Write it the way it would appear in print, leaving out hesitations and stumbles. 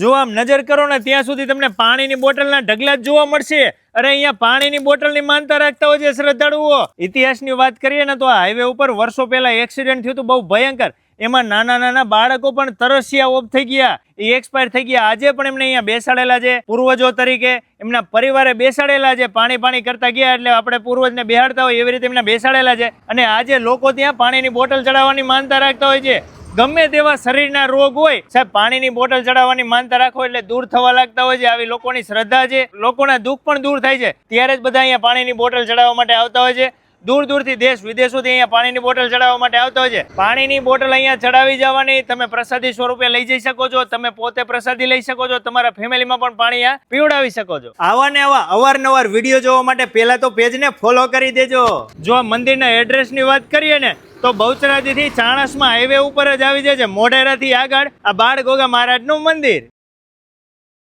જો આમ નજર કરો ને ત્યાં સુધી તમને પાણીની બોટલના ઢગલા જ જોવા મળશે. અરે અહીંયા પાણીની બોટલની માનતા રાખતા હોય છે શ્રદ્ધાળુઓ. ઇતિહાસની વાત કરીએ ને તો આ હાઈવે ઉપર વર્ષો પહેલા એક્સિડન્ટ થયું હતું બહુ ભયંકર. એમાં નાના નાના બાળકો પણ તરસ્યા ઓફ થઈ ગયા, એ એક્સપાયર થઈ ગયા. આજે પણ એમને અહીંયા બેસાડેલા છે પૂર્વજો તરીકે, એમના પરિવારે બેસાડેલા છે. પાણી કરતા ગયા એટલે આપણે પૂર્વજને બેહાડતા હોય એવી રીતે એમને બેસાડેલા છે. અને આજે લોકો ત્યાં પાણીની બોટલ ચડાવવાની માનતા રાખતા હોય છે. ગમે તેવા શરીરના રોગ હોય સાહેબ, પાણીની બોટલ ચડાવવાની માનતા રાખો એટલે દૂર થવા લાગતા હોય છે. આવી લોકોની શ્રદ્ધા છે, લોકોના દુઃખ પણ દૂર થાય છે. ત્યારે જ બધા અહીંયા પાણીની બોટલ ચડાવવા માટે આવતા હોય છે. દૂર દૂરથી દેશ વિદેશોથી અહીંયા પાણીની બોટલ ચડાવવા માટે આવતા હોય છે. પાણીની બોટલ અહીંયા ચડાવી જવાની, તમે પ્રસાદી સ્વરૂપે લઈ જઈ શકો છો, તમે પોતે પ્રસાદી લઈ શકો છો, તમારા ફેમિલીમાં પણ પાણી આ પીવડાવી શકો છો. આવા ને આવા અવારનવાર વિડીયો જોવા માટે પહેલા તો પેજને ફોલો કરી દેજો. જો આ મંદિરના એડ્રેસની વાત કરીએ ને તો બહુચરાજીથી ચાણસમાં હાઈવે ઉપર જ આવી જાય છે. મોઢેરાથી આગળ આ બાળ ગોગા મહારાજનું મંદિર.